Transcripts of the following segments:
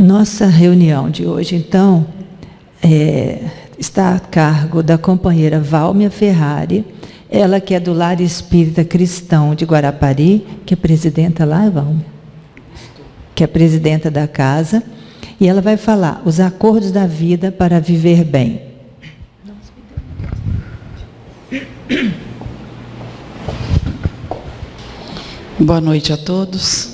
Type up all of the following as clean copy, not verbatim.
Nossa reunião de hoje, então, está a cargo da companheira Válmia Ferrari, ela que é do Lar Espírita Cristão de Guarapari, que é presidenta lá, Válmia? Que é presidenta da casa, e ela vai falar os acordos da vida para viver bem. Boa noite a todos.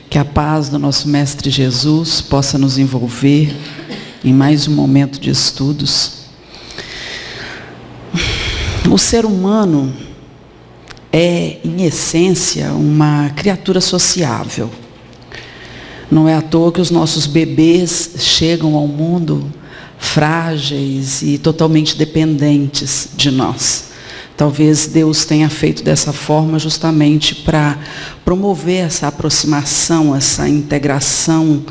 Que a paz do nosso Mestre Jesus possa nos envolver em mais um momento de estudos. O ser humano é, em essência, uma criatura sociável. Não é à toa que os nossos bebês chegam ao mundo frágeis e totalmente dependentes de nós. Talvez Deus tenha feito dessa forma justamente para promover essa aproximação, essa integração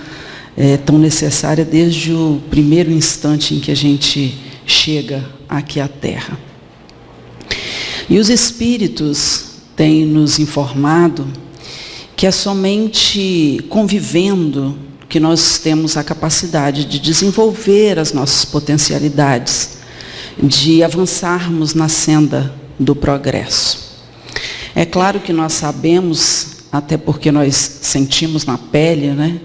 tão necessária desde o primeiro instante em que a gente chega aqui à Terra. E os Espíritos têm nos informado que é somente convivendo que nós temos a capacidade de desenvolver as nossas potencialidades, de avançarmos na senda do progresso. É claro que nós sabemos, até porque nós sentimos na pele, né,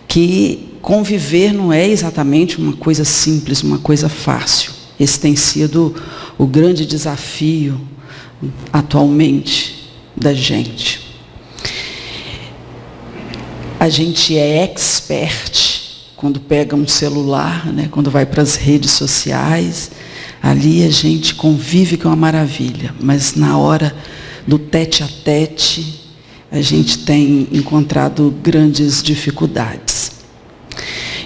que conviver não é exatamente uma coisa simples, uma coisa fácil. Esse tem sido o grande desafio atualmente da gente. A gente é expert quando pega um celular, né, quando vai para as redes sociais. Ali a gente convive com uma maravilha, mas na hora do tete a tete, a gente tem encontrado grandes dificuldades.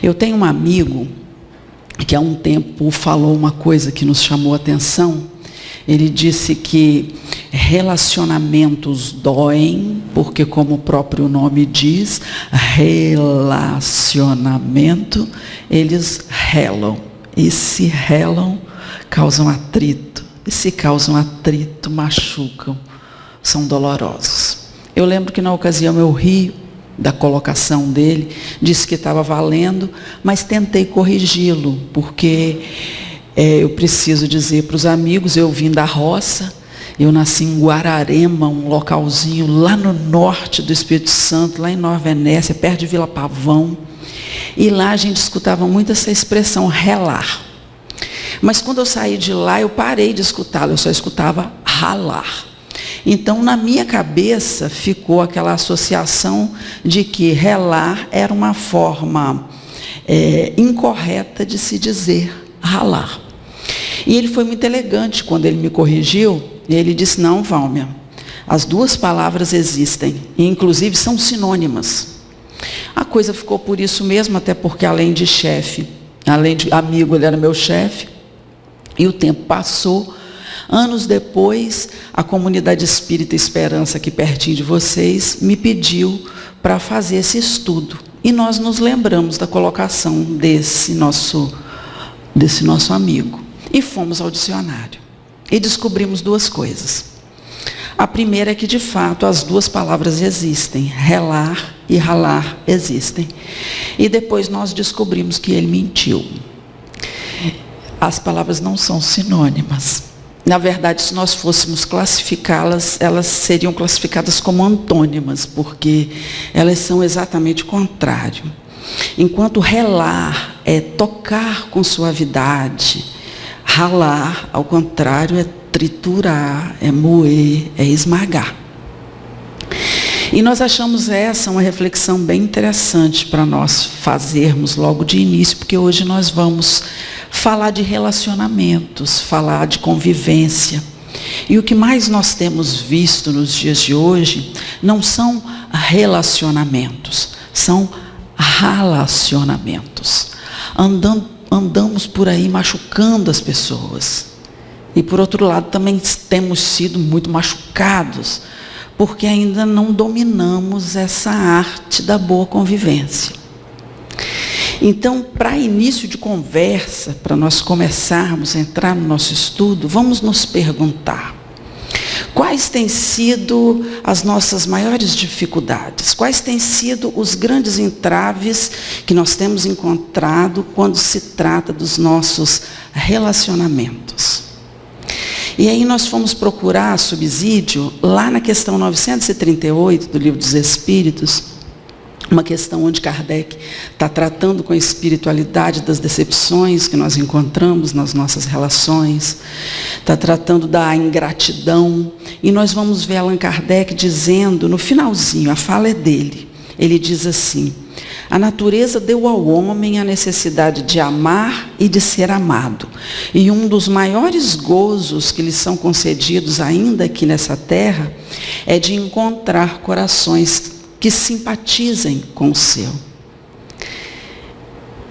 Eu tenho um amigo que há um tempo falou uma coisa que nos chamou a atenção. Ele disse que relacionamentos doem, porque como o próprio nome diz, relacionamento, eles relam. E se relam, causam atrito. E se causam atrito, machucam, são dolorosos. Eu lembro que na ocasião eu ri da colocação dele, disse que estava valendo, mas tentei corrigi-lo, porque eu preciso dizer para os amigos, eu vim da roça, eu nasci em Guararema, um localzinho lá no norte do Espírito Santo, lá em Nova Venécia, perto de Vila Pavão, e lá a gente escutava muito essa expressão, relar. Mas quando eu saí de lá, eu parei de escutá-la, eu só escutava ralar. Então, na minha cabeça, ficou aquela associação de que relar era uma forma incorreta de se dizer ralar. E ele foi muito elegante quando ele me corrigiu, e ele disse, não, Válmia, as duas palavras existem, e inclusive são sinônimas. A coisa ficou por isso mesmo, até porque além de chefe, além de amigo, ele era meu chefe, e o tempo passou. Anos depois, a comunidade espírita Esperança, aqui pertinho de vocês, me pediu para fazer esse estudo. E nós nos lembramos da colocação desse nosso amigo. E fomos ao dicionário. E descobrimos duas coisas. A primeira é que, de fato, as duas palavras existem. Relar e ralar existem. E depois nós descobrimos que ele mentiu. As palavras não são sinônimas. Na verdade, se nós fôssemos classificá-las, elas seriam classificadas como antônimas, porque elas são exatamente o contrário. Enquanto relar é tocar com suavidade, ralar, ao contrário, é triturar, é moer, é esmagar. E nós achamos essa uma reflexão bem interessante para nós fazermos logo de início, porque hoje nós vamos falar de relacionamentos, falar de convivência. E o que mais nós temos visto nos dias de hoje não são relacionamentos, são relacionamentos. Andamos por aí machucando as pessoas. E por outro lado também temos sido muito machucados, porque ainda não dominamos essa arte da boa convivência. Então, para início de conversa, para nós começarmos a entrar no nosso estudo, vamos nos perguntar: Quais têm sido as nossas maiores dificuldades? Quais têm sido os grandes entraves que nós temos encontrado quando se trata dos nossos relacionamentos? E aí nós fomos procurar subsídio lá na questão 938 do Livro dos Espíritos, uma questão onde Kardec está tratando com a espiritualidade das decepções que nós encontramos nas nossas relações, está tratando da ingratidão, e nós vamos ver Allan Kardec dizendo, no finalzinho, a fala é dele, ele diz assim: a natureza deu ao homem a necessidade de amar e de ser amado, e um dos maiores gozos que lhes são concedidos ainda aqui nessa terra é de encontrar corações que simpatizem com o seu.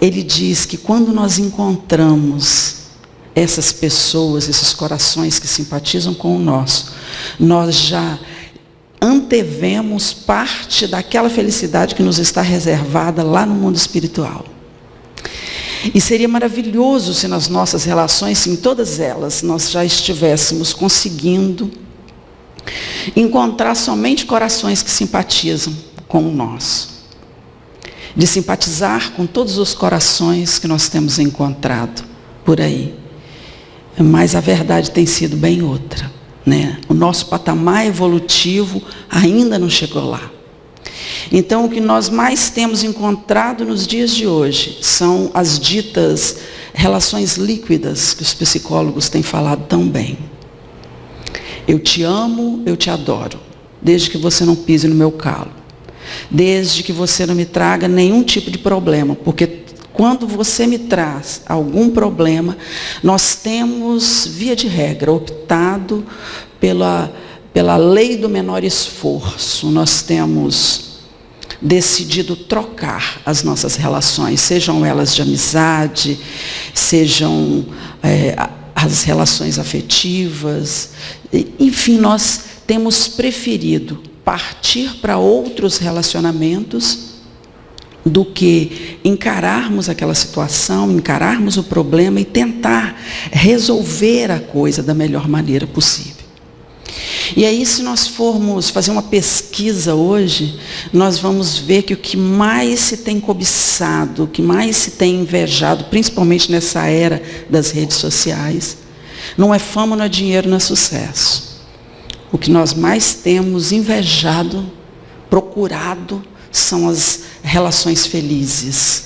Ele diz que quando nós encontramos essas pessoas, esses corações que simpatizam com o nosso, nós já antevemos parte daquela felicidade que nos está reservada lá no mundo espiritual. E seria maravilhoso se nas nossas relações, se em todas elas, nós já estivéssemos conseguindo encontrar somente corações que simpatizam com o nosso. De simpatizar com todos os corações que nós temos encontrado por aí. Mas a verdade tem sido bem outra, né? O nosso patamar evolutivo ainda não chegou lá. Então, o que nós mais temos encontrado nos dias de hoje são as ditas relações líquidas, que os psicólogos têm falado tão bem. Eu te amo, eu te adoro, desde que você não pise no meu calo, desde que você não me traga nenhum tipo de problema, porque quando você me traz algum problema, nós temos, via de regra, optado pela lei do menor esforço, nós temos decidido trocar as nossas relações, sejam elas de amizade, sejam as relações afetivas, enfim, nós temos preferido partir para outros relacionamentos do que encararmos aquela situação, encararmos o problema e tentar resolver a coisa da melhor maneira possível. E aí, se nós formos fazer uma pesquisa hoje, nós vamos ver que o que mais se tem cobiçado, o que mais se tem invejado, principalmente nessa era das redes sociais, não é fama, não é dinheiro, não é sucesso. O que nós mais temos invejado, procurado, são as relações felizes,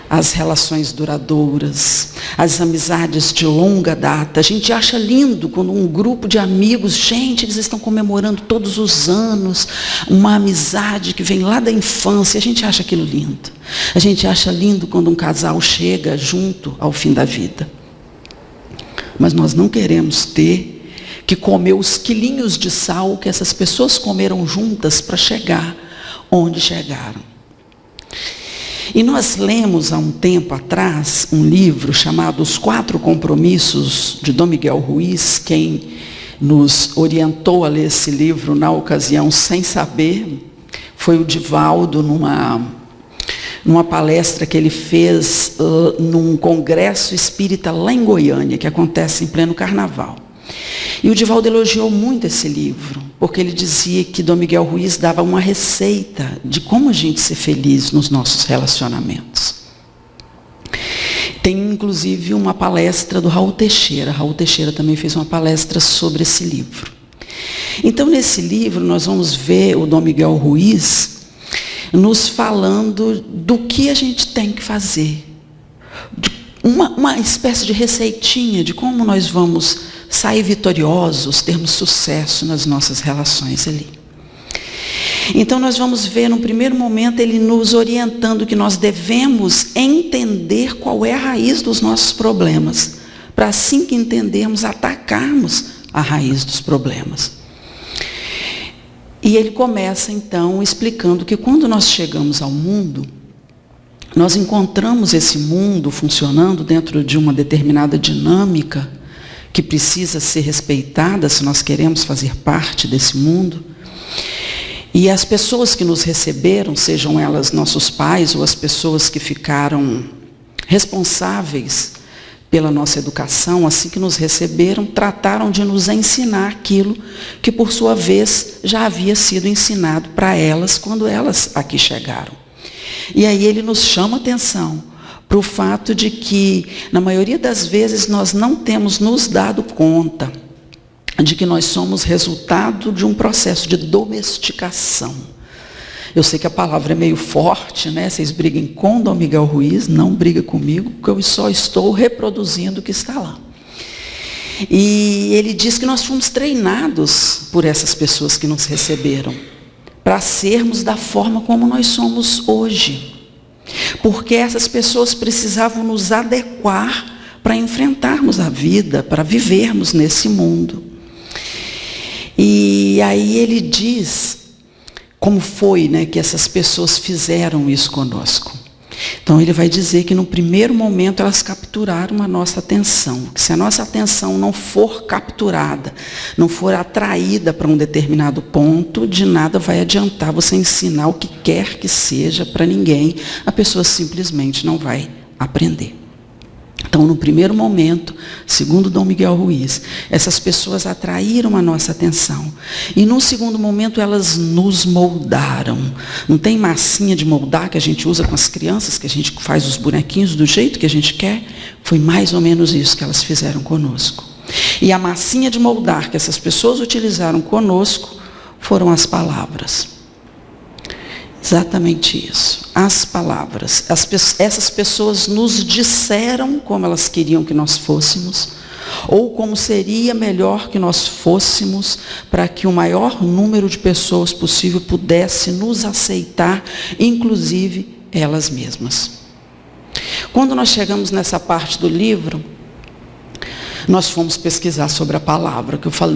as relações duradouras, as amizades de longa data. A gente acha lindo quando um grupo de amigos, gente, eles estão comemorando todos os anos uma amizade que vem lá da infância, a gente acha aquilo lindo. A gente acha lindo quando um casal chega junto ao fim da vida. Mas nós não queremos ter que comer os quilinhos de sal que essas pessoas comeram juntas para chegar onde chegaram. E nós lemos há um tempo atrás um livro chamado Os 4 Compromissos, de Dom Miguel Ruiz. Quem nos orientou a ler esse livro na ocasião, sem saber, foi o Divaldo, numa palestra que ele fez num congresso espírita lá em Goiânia, que acontece em pleno carnaval. E o Divaldo elogiou muito esse livro, porque ele dizia que Dom Miguel Ruiz dava uma receita de como a gente ser feliz nos nossos relacionamentos. Tem inclusive uma palestra do Raul Teixeira. Raul Teixeira também fez uma palestra sobre esse livro. Então, nesse livro, nós vamos ver o Dom Miguel Ruiz nos falando do que a gente tem que fazer. Uma espécie de receitinha de como nós vamos sair vitoriosos, termos sucesso nas nossas relações ali. Então nós vamos ver, num primeiro momento, ele nos orientando que nós devemos entender qual é a raiz dos nossos problemas, para assim que entendermos, atacarmos a raiz dos problemas. E ele começa então explicando que quando nós chegamos ao mundo, nós encontramos esse mundo funcionando dentro de uma determinada dinâmica que precisa ser respeitada se nós queremos fazer parte desse mundo. E as pessoas que nos receberam, sejam elas nossos pais ou as pessoas que ficaram responsáveis pela nossa educação, assim que nos receberam, trataram de nos ensinar aquilo que, por sua vez, já havia sido ensinado para elas quando elas aqui chegaram. E aí ele nos chama atenção para o fato de que, na maioria das vezes, nós não temos nos dado conta de que nós somos resultado de um processo de domesticação. Eu sei que a palavra é meio forte, né? Vocês briguem com Dom Miguel Ruiz, não briga comigo, porque eu só estou reproduzindo o que está lá. E ele diz que nós fomos treinados por essas pessoas que nos receberam, para sermos da forma como nós somos hoje. Porque essas pessoas precisavam nos adequar para enfrentarmos a vida, para vivermos nesse mundo. E aí ele diz como foi, né, que essas pessoas fizeram isso conosco. Então ele vai dizer que no primeiro momento elas capturaram a nossa atenção. Que se a nossa atenção não for capturada, não for atraída para um determinado ponto, de nada vai adiantar você ensinar o que quer que seja para ninguém. A pessoa simplesmente não vai aprender. Então, no primeiro momento, segundo Dom Miguel Ruiz, essas pessoas atraíram a nossa atenção. E no segundo momento, elas nos moldaram. Não tem massinha de moldar que a gente usa com as crianças, que a gente faz os bonequinhos do jeito que a gente quer? Foi mais ou menos isso que elas fizeram conosco. E a massinha de moldar que essas pessoas utilizaram conosco foram as palavras. Exatamente isso, as palavras. Essas pessoas nos disseram como elas queriam que nós fôssemos, ou como seria melhor que nós fôssemos, para que o maior número de pessoas possível pudesse nos aceitar, inclusive elas mesmas. Quando nós chegamos nessa parte do livro, nós fomos pesquisar sobre a palavra, que eu falo,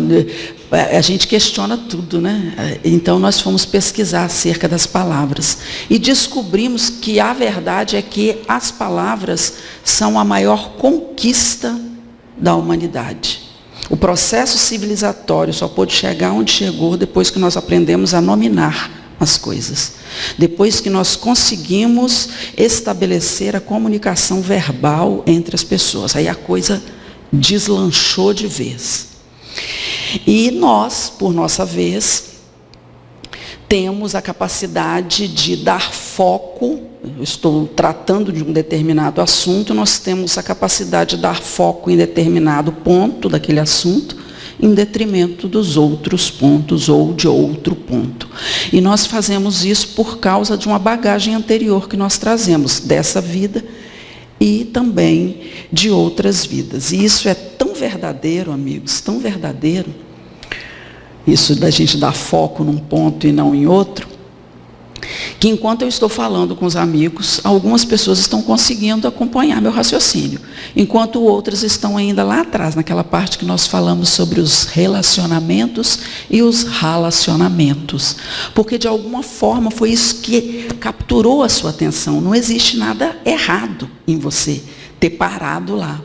a gente questiona tudo, né? Então nós fomos pesquisar acerca das palavras e descobrimos que a verdade é que as palavras são a maior conquista da humanidade. O processo civilizatório só pôde chegar onde chegou depois que nós aprendemos a nominar as coisas. Depois que nós conseguimos estabelecer a comunicação verbal entre as pessoas. Aí a coisa deslanchou de vez. E nós, por nossa vez, temos a capacidade de dar foco. Eu estou tratando de um determinado assunto, nós temos a capacidade de dar foco em determinado ponto daquele assunto, em detrimento dos outros pontos ou de outro ponto. E nós fazemos isso por causa de uma bagagem anterior que nós trazemos dessa vida e também de outras vidas. E isso é tão verdadeiro, amigos, tão verdadeiro, isso da gente dar foco num ponto e não em outro, que enquanto eu estou falando com os amigos, algumas pessoas estão conseguindo acompanhar meu raciocínio, enquanto outras estão ainda lá atrás, naquela parte que nós falamos sobre os relacionamentos e os relacionamentos. Porque de alguma forma foi isso que capturou a sua atenção. Não existe nada errado em você ter parado lá.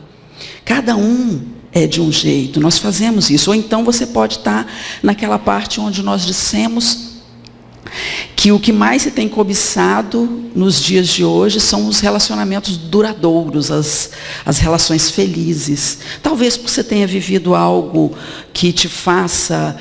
Cada um é de um jeito, nós fazemos isso. Ou então você pode estar naquela parte onde nós dissemos que o que mais se tem cobiçado nos dias de hoje são os relacionamentos duradouros, as relações felizes. Talvez porque você tenha vivido algo que te faça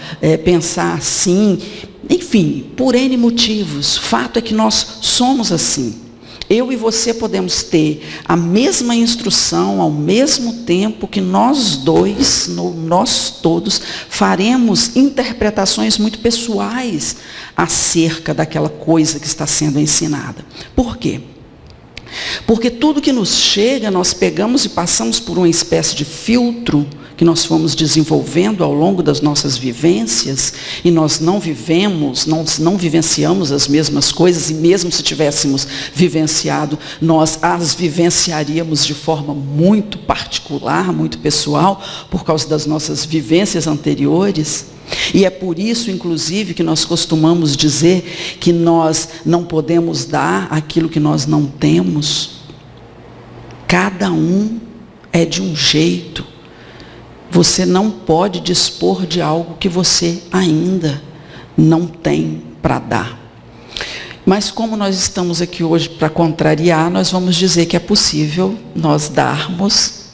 pensar assim. Enfim, por N motivos. O fato é que nós somos assim. Eu e você podemos ter a mesma instrução ao mesmo tempo que nós dois, nós todos, faremos interpretações muito pessoais acerca daquela coisa que está sendo ensinada. Por quê? Porque tudo que nos chega, nós pegamos e passamos por uma espécie de filtro que nós fomos desenvolvendo ao longo das nossas vivências, e nós não vivenciamos as mesmas coisas, e mesmo se tivéssemos vivenciado, nós as vivenciaríamos de forma muito particular, muito pessoal, por causa das nossas vivências anteriores. E é por isso, inclusive, que nós costumamos dizer que nós não podemos dar aquilo que nós não temos. Cada um é de um jeito. Você não pode dispor de algo que você ainda não tem para dar. Mas como nós estamos aqui hoje para contrariar, nós vamos dizer que é possível nós darmos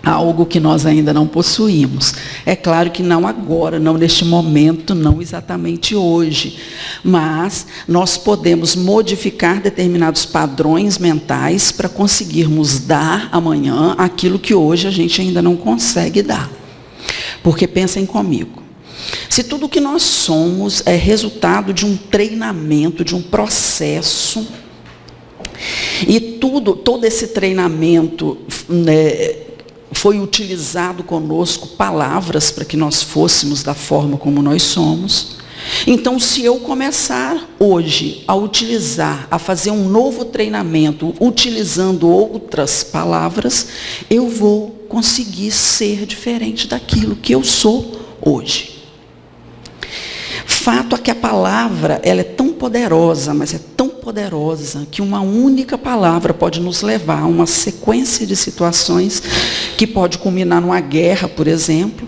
algo que nós ainda não possuímos. É claro que não agora, não neste momento, não exatamente hoje, mas nós podemos modificar determinados padrões mentais para conseguirmos dar amanhã aquilo que hoje a gente ainda não consegue dar. Porque pensem comigo, se tudo que nós somos é resultado de um treinamento, de um processo, e todo esse treinamento, foi utilizado conosco palavras para que nós fôssemos da forma como nós somos. Então, se eu começar hoje a utilizar, a fazer um novo treinamento, utilizando outras palavras, eu vou conseguir ser diferente daquilo que eu sou hoje. Fato é que a palavra, ela é tão poderosa, mas é tão poderosa, que uma única palavra pode nos levar a uma sequência de situações que pode culminar numa guerra, por exemplo,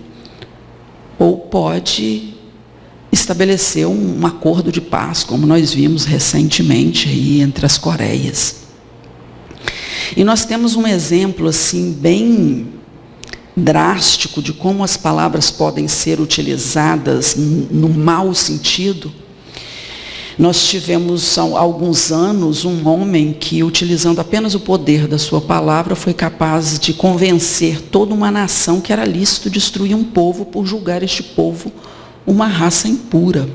ou pode estabelecer um acordo de paz, como nós vimos recentemente aí entre as Coreias. E nós temos um exemplo assim bem drástico de como as palavras podem ser utilizadas no mau sentido. Nós tivemos há alguns anos um homem que, utilizando apenas o poder da sua palavra, foi capaz de convencer toda uma nação que era lícito destruir um povo por julgar este povo uma raça impura.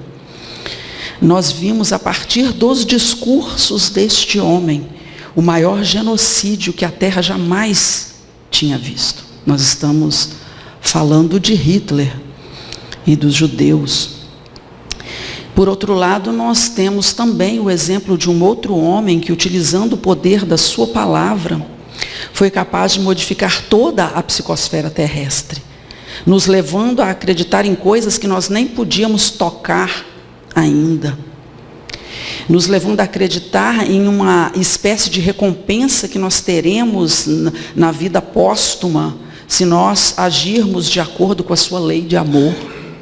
Nós vimos a partir dos discursos deste homem o maior genocídio que a Terra jamais tinha visto. Nós estamos falando de Hitler e dos judeus. Por outro lado, nós temos também o exemplo de um outro homem que, utilizando o poder da sua palavra, foi capaz de modificar toda a psicosfera terrestre, nos levando a acreditar em coisas que nós nem podíamos tocar ainda, nos levando a acreditar em uma espécie de recompensa que nós teremos na vida póstuma, se nós agirmos de acordo com a sua lei de amor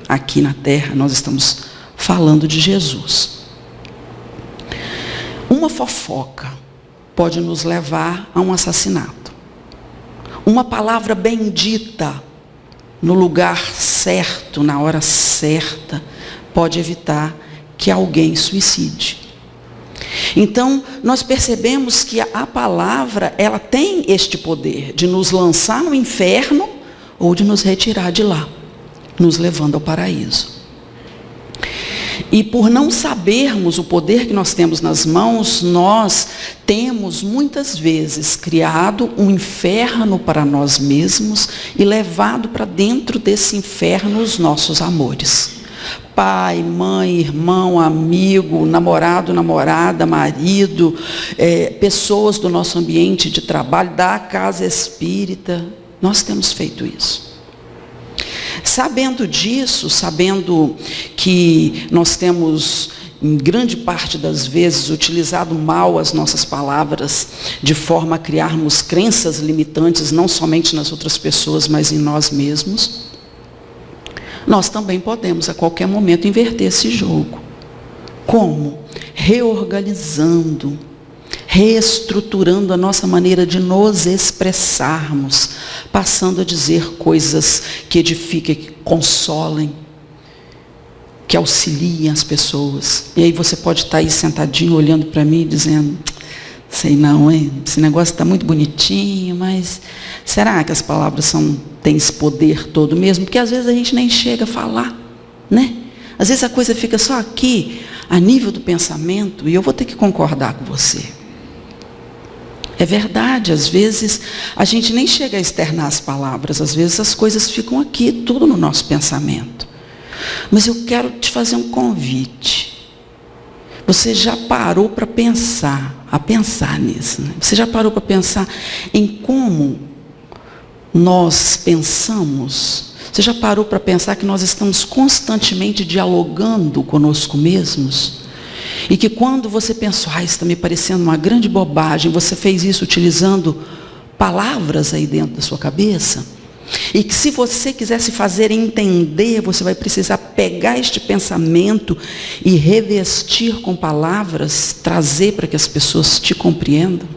aqui na terra. Nós estamos falando de Jesus. Uma fofoca pode nos levar a um assassinato. Uma palavra bendita no lugar certo, na hora certa, pode evitar que alguém suicide. Então, nós percebemos que a palavra, ela tem este poder de nos lançar no inferno ou de nos retirar de lá, nos levando ao paraíso. E por não sabermos o poder que nós temos nas mãos, nós temos muitas vezes criado um inferno para nós mesmos e levado para dentro desse inferno os nossos amores. Pai, mãe, irmão, amigo, namorado, namorada, marido, pessoas do nosso ambiente de trabalho, da casa espírita. Nós temos feito isso. Sabendo disso, sabendo que nós temos, em grande parte das vezes, utilizado mal as nossas palavras, de forma a criarmos crenças limitantes, não somente nas outras pessoas, mas em nós mesmos, nós também podemos, a qualquer momento, inverter esse jogo. Como? Reorganizando, reestruturando a nossa maneira de nos expressarmos, passando a dizer coisas que edifiquem, que consolem, que auxiliem as pessoas. E aí você pode estar aí sentadinho, olhando para mim, dizendo, sei não, hein? Esse negócio está muito bonitinho, mas será que as palavras têm esse poder todo mesmo? Porque às vezes a gente nem chega a falar, né? Às vezes a coisa fica só aqui, a nível do pensamento, e eu vou ter que concordar com você. É verdade, às vezes a gente nem chega a externar as palavras, às vezes as coisas ficam aqui, tudo no nosso pensamento. Mas eu quero te fazer um convite. Você já parou para pensar nisso, né? Você já parou para pensar em como nós pensamos? Você já parou para pensar que nós estamos constantemente dialogando conosco mesmos? E que quando você pensou, isso está me parecendo uma grande bobagem, você fez isso utilizando palavras aí dentro da sua cabeça? E que se você quiser se fazer entender, você vai precisar pegar este pensamento e revestir com palavras, trazer para que as pessoas te compreendam?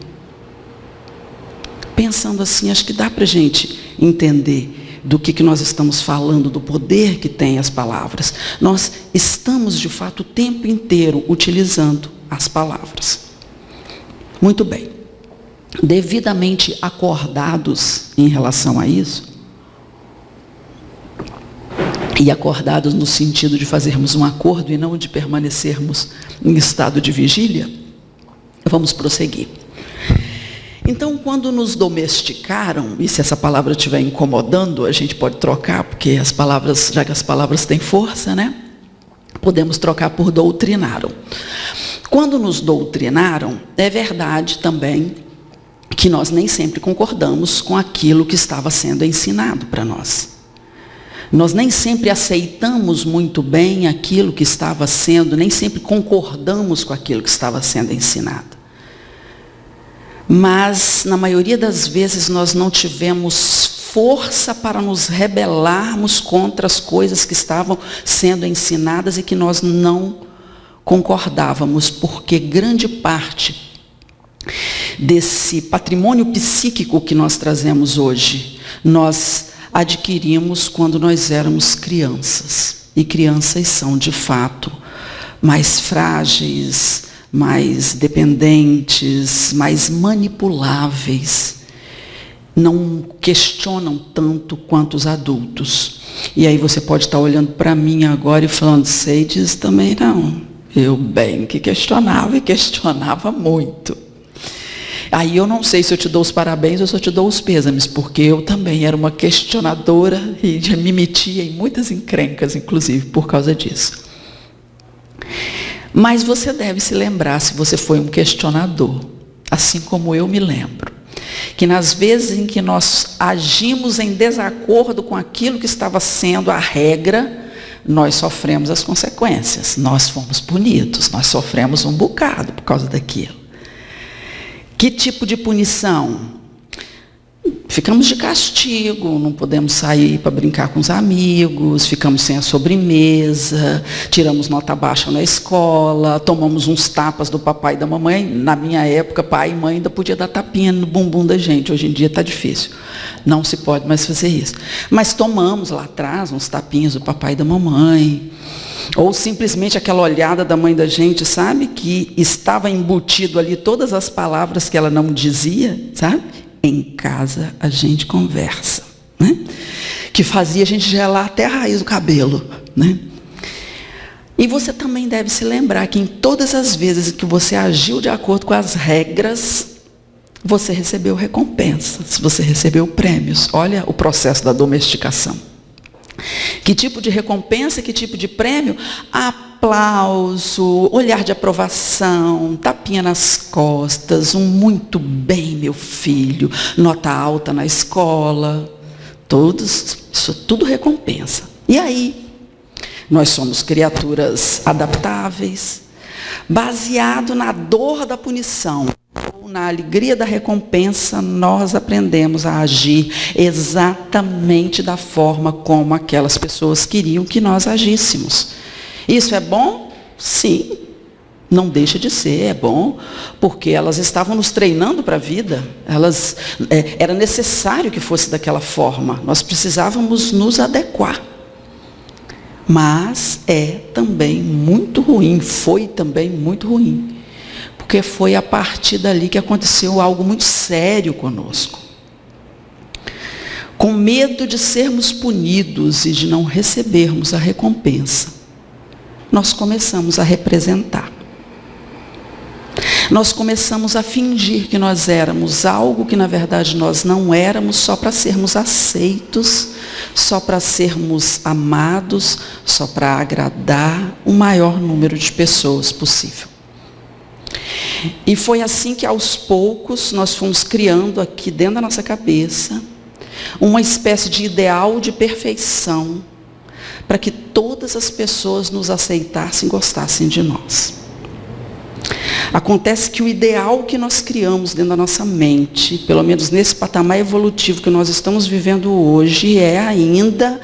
Pensando assim, acho que dá para a gente entender do que nós estamos falando, do poder que tem as palavras. Nós estamos, de fato, o tempo inteiro utilizando as palavras. Muito bem. Devidamente acordados em relação a isso, e acordados no sentido de fazermos um acordo e não de permanecermos em estado de vigília, vamos prosseguir. Então, quando nos domesticaram, e se essa palavra estiver incomodando, a gente pode trocar, porque as palavras, já que as palavras têm força, né? Podemos trocar por doutrinaram. Quando nos doutrinaram, é verdade também que nós nem sempre concordamos com aquilo que estava sendo ensinado para nós. Nós nem sempre aceitamos muito bem aquilo que estava sendo, nem sempre concordamos com aquilo que estava sendo ensinado. Mas, na maioria das vezes, nós não tivemos força para nos rebelarmos contra as coisas que estavam sendo ensinadas e que nós não concordávamos, porque grande parte desse patrimônio psíquico que nós trazemos hoje, nós adquirimos quando nós éramos crianças. E crianças são, de fato, mais frágeis, mais dependentes, mais manipuláveis. Não questionam tanto quanto os adultos. E aí você pode estar olhando para mim agora e falando, sei disso também não. Eu bem que questionava e questionava muito. Aí eu não sei se eu te dou os parabéns ou se eu te dou os pêsames, porque eu também era uma questionadora e já me metia em muitas encrencas, inclusive, por causa disso. Mas você deve se lembrar, se você foi um questionador, assim como eu me lembro, que nas vezes em que nós agimos em desacordo com aquilo que estava sendo a regra, nós sofremos as consequências, nós fomos punidos, nós sofremos um bocado por causa daquilo. Que tipo de punição? Ficamos de castigo, não podemos sair para brincar com os amigos, ficamos sem a sobremesa, tiramos nota baixa na escola, tomamos uns tapas do papai e da mamãe. Na minha época, pai e mãe ainda podia dar tapinha no bumbum da gente, hoje em dia está difícil, não se pode mais fazer isso. Mas tomamos lá atrás uns tapinhas do papai e da mamãe, ou simplesmente aquela olhada da mãe da gente, sabe, que estava embutido ali todas as palavras que ela não dizia, sabe? Em casa a gente conversa, né? Que fazia a gente gelar até a raiz do cabelo, né? E você também deve se lembrar que em todas as vezes que você agiu de acordo com as regras, você recebeu recompensas, você recebeu prêmios. Olha o processo da domesticação. Que tipo de recompensa, que tipo de prêmio? Aplauso, olhar de aprovação, tapinha nas costas, um muito bem, meu filho, nota alta na escola, isso tudo recompensa. E aí, nós somos criaturas adaptáveis, baseado na dor da punição, ou na alegria da recompensa, nós aprendemos a agir exatamente da forma como aquelas pessoas queriam que nós agíssemos. Isso é bom? Sim, não deixa de ser, é bom, porque elas estavam nos treinando para a vida, era necessário que fosse daquela forma, nós precisávamos nos adequar. Mas é também muito ruim, foi também muito ruim, porque foi a partir dali que aconteceu algo muito sério conosco. Com medo de sermos punidos e de não recebermos a recompensa, nós começamos a representar. Nós começamos a fingir que nós éramos algo que na verdade nós não éramos, só para sermos aceitos, só para sermos amados, só para agradar o maior número de pessoas possível. E foi assim que aos poucos nós fomos criando aqui dentro da nossa cabeça uma espécie de ideal de perfeição para que todas as pessoas nos aceitassem e gostassem de nós. Acontece que o ideal que nós criamos dentro da nossa mente, pelo menos nesse patamar evolutivo que nós estamos vivendo hoje, é ainda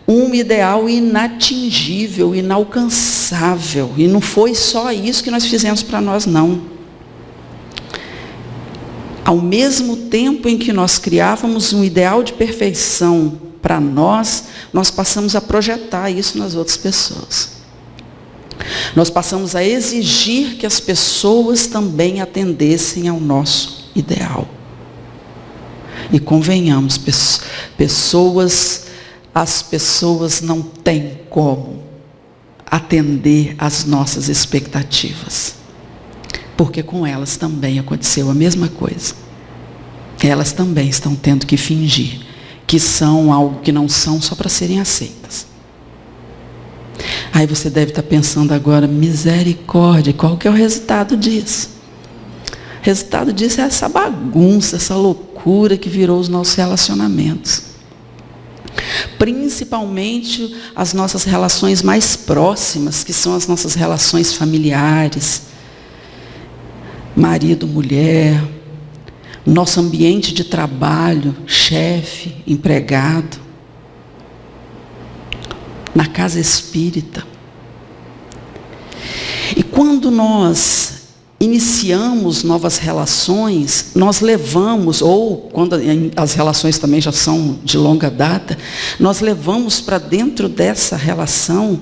um ideal inatingível, inalcançável. E não foi só isso que nós fizemos para nós, não. Ao mesmo tempo em que nós criávamos um ideal de perfeição para nós, nós passamos a projetar isso nas outras pessoas. Nós passamos a exigir que as pessoas também atendessem ao nosso ideal. E convenhamos, as pessoas não têm como atender às nossas expectativas. Porque com elas também aconteceu a mesma coisa. Elas também estão tendo que fingir que são algo que não são só para serem aceitas. Aí você deve estar pensando agora, misericórdia, qual que é o resultado disso? O resultado disso é essa bagunça, essa loucura que virou os nossos relacionamentos. Principalmente as nossas relações mais próximas, que são as nossas relações familiares, marido, mulher, nosso ambiente de trabalho, chefe, empregado, na casa espírita. E quando nós iniciamos novas relações, nós levamos, ou quando as relações também já são de longa data, nós levamos para dentro dessa relação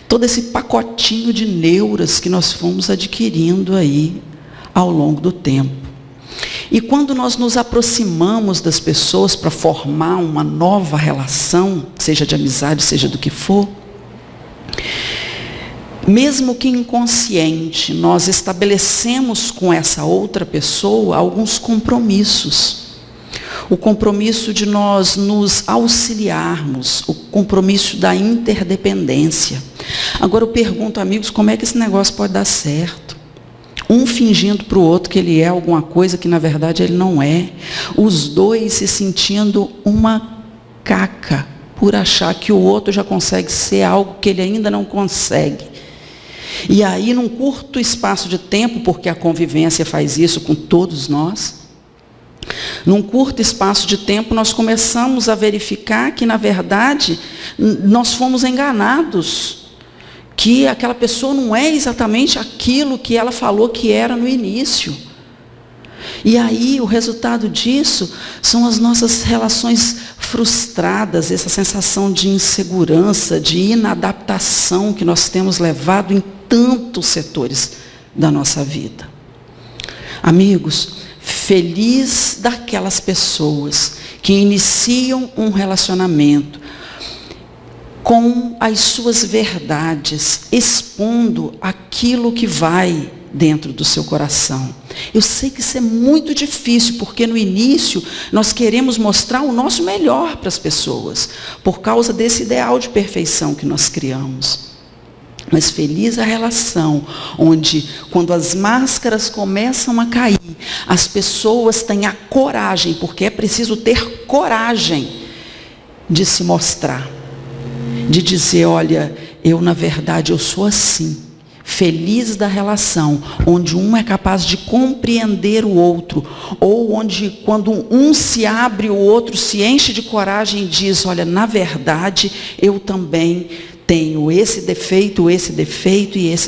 todo esse pacotinho de neuras que nós fomos adquirindo aí ao longo do tempo. E quando nós nos aproximamos das pessoas para formar uma nova relação, seja de amizade, seja do que for, mesmo que inconsciente, nós estabelecemos com essa outra pessoa alguns compromissos. O compromisso de nós nos auxiliarmos, o compromisso da interdependência. Agora eu pergunto, amigos, como é que esse negócio pode dar certo? Um fingindo para o outro que ele é alguma coisa que na verdade ele não é. Os dois se sentindo uma caca por achar que o outro já consegue ser algo que ele ainda não consegue. E aí, num curto espaço de tempo, porque a convivência faz isso com todos nós, num curto espaço de tempo nós começamos a verificar que na verdade nós fomos enganados. Que aquela pessoa não é exatamente aquilo que ela falou que era no início. E aí o resultado disso são as nossas relações frustradas, essa sensação de insegurança, de inadaptação que nós temos levado em tantos setores da nossa vida. Amigos, feliz daquelas pessoas que iniciam um relacionamento com as suas verdades, expondo aquilo que vai dentro do seu coração. Eu sei que isso é muito difícil, porque no início nós queremos mostrar o nosso melhor para as pessoas, por causa desse ideal de perfeição que nós criamos. Mas feliz a relação onde, quando as máscaras começam a cair, as pessoas têm a coragem, porque é preciso ter coragem de se mostrar. De dizer, olha, eu na verdade eu sou assim. Feliz da relação, onde um é capaz de compreender o outro, ou onde quando um se abre, o outro se enche de coragem e diz, olha, na verdade eu também tenho esse defeito e esse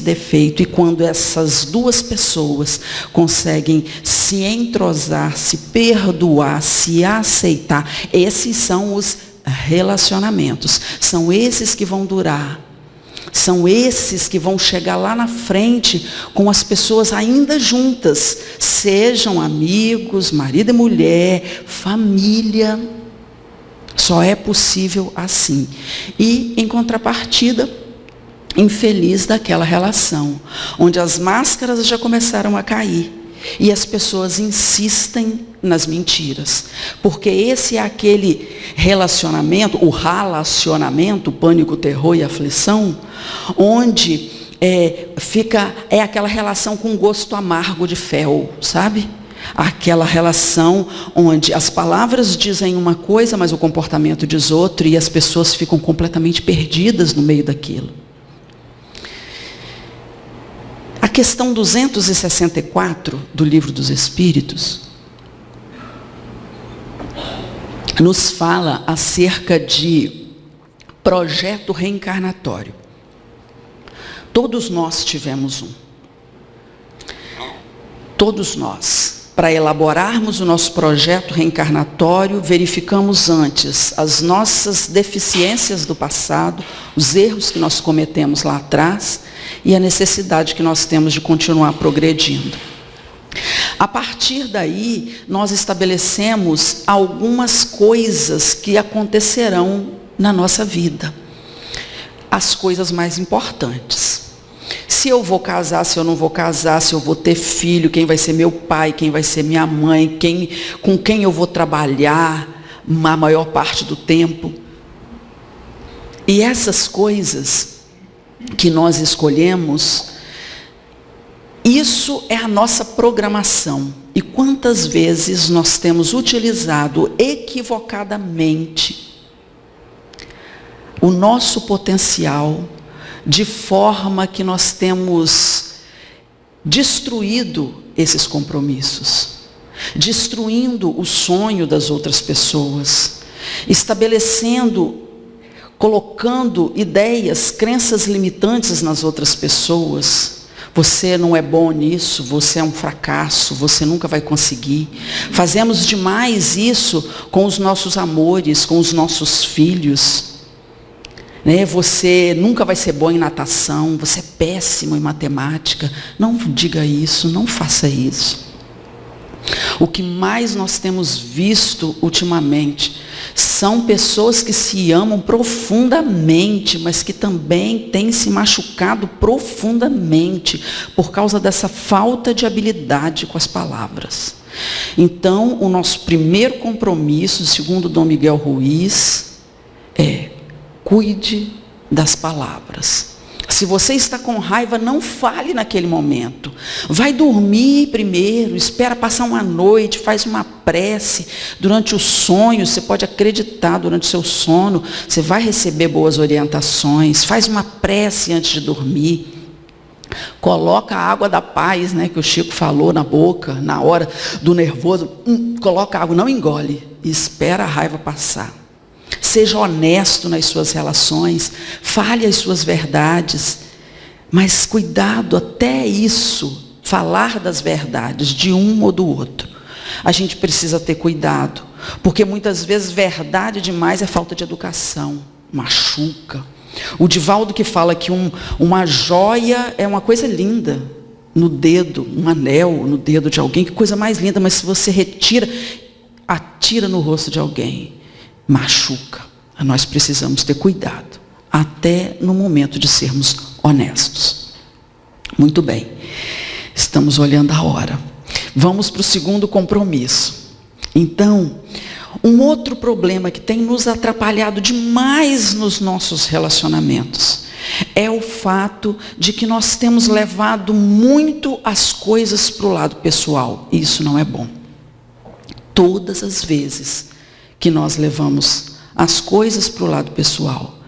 defeito. E quando essas duas pessoas conseguem se entrosar, se perdoar, se aceitar, esses são os relacionamentos, são esses que vão durar, são esses que vão chegar lá na frente com as pessoas ainda juntas, sejam amigos, marido e mulher, família. Só é possível assim. E em contrapartida, infeliz daquela relação, onde as máscaras já começaram a cair. E as pessoas insistem nas mentiras. Porque esse é aquele relacionamento, o relacionamento, pânico, terror e aflição, onde é aquela relação com gosto amargo de fel, sabe? Aquela relação onde as palavras dizem uma coisa, mas o comportamento diz outra, e as pessoas ficam completamente perdidas no meio daquilo. A questão 264 do Livro dos Espíritos nos fala acerca de projeto reencarnatório. Todos nós tivemos um. Todos nós. para elaborarmos o nosso projeto reencarnatório, verificamos antes as nossas deficiências do passado, os erros que nós cometemos lá atrás e a necessidade que nós temos de continuar progredindo. A partir daí, nós estabelecemos algumas coisas que acontecerão na nossa vida. As coisas mais importantes. Se eu vou casar, se eu não vou casar, se eu vou ter filho, quem vai ser meu pai, quem vai ser minha mãe, com quem eu vou trabalhar a maior parte do tempo. E essas coisas que nós escolhemos, isso é a nossa programação. E quantas vezes nós temos utilizado equivocadamente o nosso potencial de forma que nós temos destruído esses compromissos, destruindo o sonho das outras pessoas, estabelecendo, colocando ideias, crenças limitantes nas outras pessoas. Você não é bom nisso, você é um fracasso, você nunca vai conseguir. Fazemos demais isso com os nossos amores, com os nossos filhos. Você nunca vai ser bom em natação, você é péssimo em matemática. Não diga isso, não faça isso. O que mais nós temos visto ultimamente são pessoas que se amam profundamente, mas que também têm se machucado profundamente por causa dessa falta de habilidade com as palavras. Então, o nosso primeiro compromisso, segundo Dom Miguel Ruiz, é: cuide das palavras. Se você está com raiva, não fale naquele momento. Vai dormir primeiro, espera passar uma noite, faz uma prece. Durante o sonho, você pode acreditar, durante o seu sono, você vai receber boas orientações. Faz uma prece antes de dormir. Coloca a água da paz, que o Chico falou, na boca, na hora do nervoso. Coloca a água, não engole. E espera a raiva passar. Seja honesto nas suas relações, fale as suas verdades, mas cuidado até isso, falar das verdades de um ou do outro. A gente precisa ter cuidado, porque muitas vezes verdade demais é falta de educação, machuca. O Divaldo que fala que uma joia é uma coisa linda no dedo, um anel no dedo de alguém, que coisa mais linda, mas se você retira, atira no rosto de alguém, machuca. Nós precisamos ter cuidado, até no momento de sermos honestos. Muito bem, estamos olhando a hora. Vamos para o segundo compromisso. Então, um outro problema que tem nos atrapalhado demais nos nossos relacionamentos é o fato de que nós temos levado muito as coisas para o lado pessoal. E isso não é bom. Todas as vezes que nós levamos as coisas para o lado pessoal,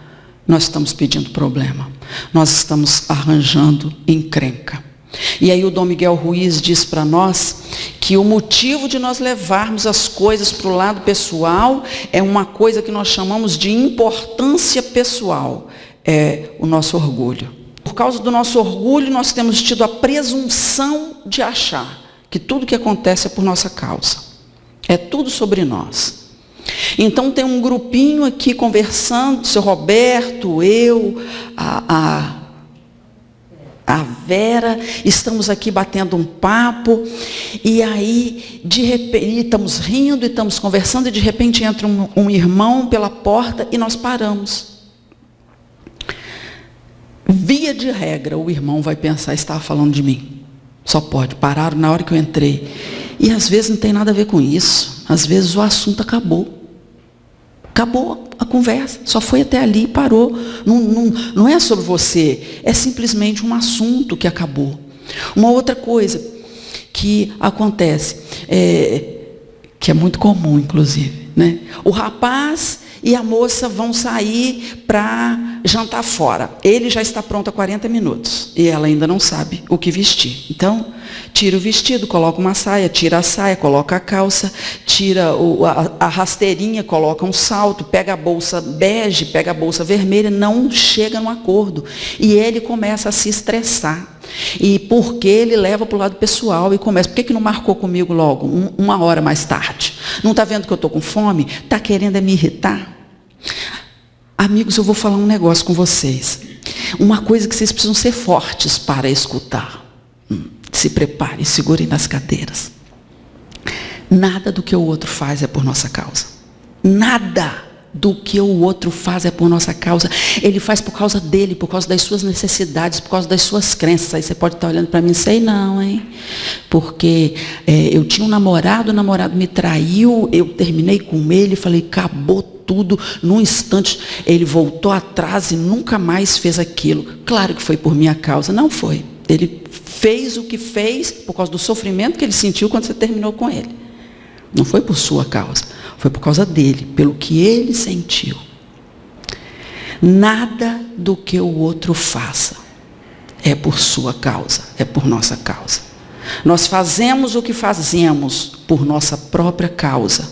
nós estamos pedindo problema. Nós estamos arranjando encrenca. E aí o Dom Miguel Ruiz diz para nós que o motivo de nós levarmos as coisas para o lado pessoal é uma coisa que nós chamamos de importância pessoal. É o nosso orgulho. Por causa do nosso orgulho, nós temos tido a presunção de achar que tudo que acontece é por nossa causa. É tudo sobre nós. Então tem um grupinho aqui conversando, o seu Roberto, eu, a Vera, estamos aqui batendo um papo, e aí, de repente, estamos rindo e estamos conversando, e de repente entra um irmão pela porta e nós paramos. Via de regra, o irmão vai pensar, estava falando de mim. Só pode, pararam na hora que eu entrei. E às vezes não tem nada a ver com isso. Às vezes o assunto acabou. Acabou a conversa, só foi até ali e parou. Não é sobre você, é simplesmente um assunto que acabou. Uma outra coisa que acontece, que é muito comum, inclusive, o rapaz e a moça vão sair para jantar fora. Ele já está pronto há 40 minutos e ela ainda não sabe o que vestir. Então, tira o vestido, coloca uma saia, tira a saia, coloca a calça, tira a rasteirinha, coloca um salto, pega a bolsa bege, pega a bolsa vermelha, não chega no acordo. E ele começa a se estressar. E porque ele leva para o lado pessoal e começa. Por que não marcou comigo logo, uma hora mais tarde? Não está vendo que eu estou com fome? Está querendo me irritar? Amigos, eu vou falar um negócio com vocês. Uma coisa que vocês precisam ser fortes para escutar. Se preparem, segurem nas cadeiras. Nada do que o outro faz é por nossa causa. Nada do que o outro faz é por nossa causa. Ele faz por causa dele, por causa das suas necessidades, por causa das suas crenças. Aí você pode estar olhando para mim, sei não, hein? Porque eu tinha um namorado, o namorado me traiu, eu terminei com ele, falei, acabou tudo. Num instante, ele voltou atrás e nunca mais fez aquilo. Claro que foi por minha causa. Não foi. Ele fez o que fez por causa do sofrimento que ele sentiu quando você terminou com ele. Não foi por sua causa. Foi por causa dele, pelo que ele sentiu. Nada do que o outro faça é por sua causa, é por nossa causa. Nós fazemos o que fazemos por nossa própria causa,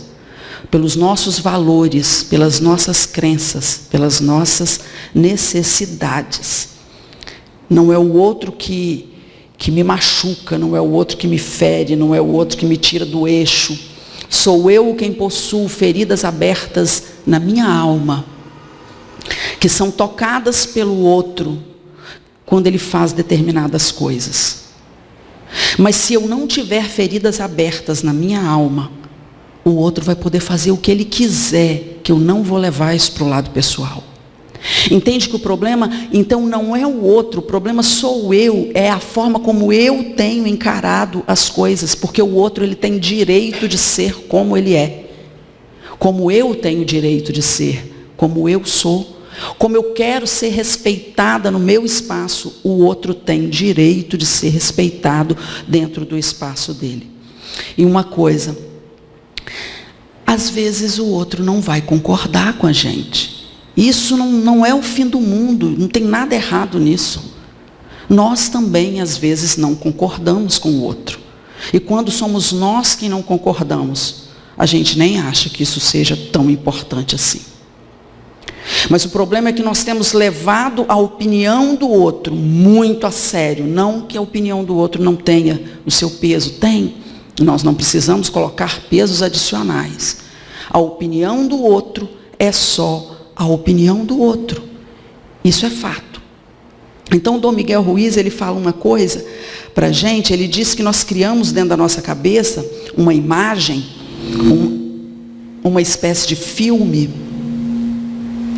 pelos nossos valores, pelas nossas crenças, pelas nossas necessidades. Não é o outro que me machuca, não é o outro que me fere, não é o outro que me tira do eixo. Sou eu quem possuo feridas abertas na minha alma, que são tocadas pelo outro quando ele faz determinadas coisas. Mas se eu não tiver feridas abertas na minha alma, o outro vai poder fazer o que ele quiser, que eu não vou levar isso para o lado pessoal. Entende que o problema, então, não é o outro, o problema sou eu, é a forma como eu tenho encarado as coisas, porque o outro ele tem direito de ser como ele é, como eu tenho direito de ser, como eu sou, como eu quero ser respeitada no meu espaço, o outro tem direito de ser respeitado dentro do espaço dele. E uma coisa, às vezes o outro não vai concordar com a gente. Isso não é o fim do mundo, não tem nada errado nisso. Nós também, às vezes, não concordamos com o outro. E quando somos nós que não concordamos, a gente nem acha que isso seja tão importante assim. Mas o problema é que nós temos levado a opinião do outro muito a sério. Não que a opinião do outro não tenha o seu peso, tem. Nós não precisamos colocar pesos adicionais. A opinião do outro é só a opinião do outro. Isso é fato. Então, o Dom Miguel Ruiz, ele fala uma coisa para a gente, ele diz que nós criamos dentro da nossa cabeça uma imagem, uma espécie de filme,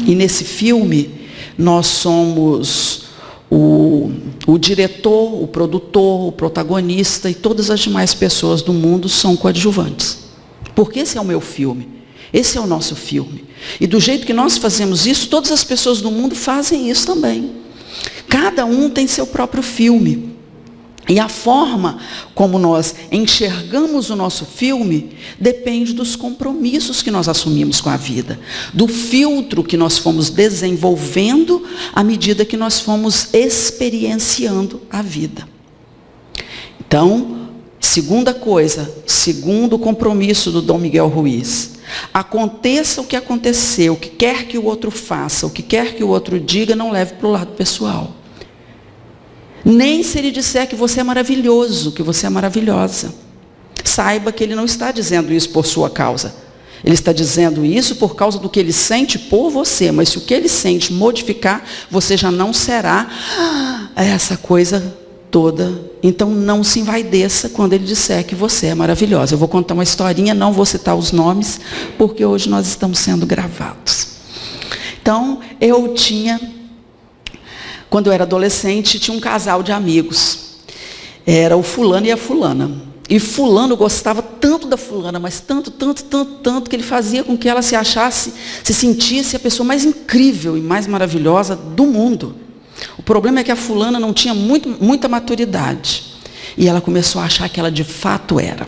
e nesse filme nós somos o diretor, o produtor, o protagonista, e todas as demais pessoas do mundo são coadjuvantes. Porque esse é o meu filme. Esse é o nosso filme. E do jeito que nós fazemos isso, todas as pessoas do mundo fazem isso também. Cada um tem seu próprio filme. E a forma como nós enxergamos o nosso filme depende dos compromissos que nós assumimos com a vida. Do filtro que nós fomos desenvolvendo à medida que nós fomos experienciando a vida. Então, segunda coisa, segundo o compromisso do Dom Miguel Ruiz, aconteça o que acontecer, o que quer que o outro faça, o que quer que o outro diga, não leve para o lado pessoal. Nem se ele disser que você é maravilhoso, que você é maravilhosa. Saiba que ele não está dizendo isso por sua causa. Ele está dizendo isso por causa do que ele sente por você. Mas se o que ele sente modificar, você já não será essa coisa toda. Então não se envaideça quando ele disser que você é maravilhosa. Eu vou contar uma historinha, não vou citar os nomes, porque hoje nós estamos sendo gravados. Então, quando eu era adolescente, tinha um casal de amigos. Era o fulano e a fulana. E fulano gostava tanto da fulana, mas tanto, que ele fazia com que ela se sentisse a pessoa mais incrível e mais maravilhosa do mundo. O problema é que a fulana não tinha muita maturidade. E ela começou a achar que ela de fato era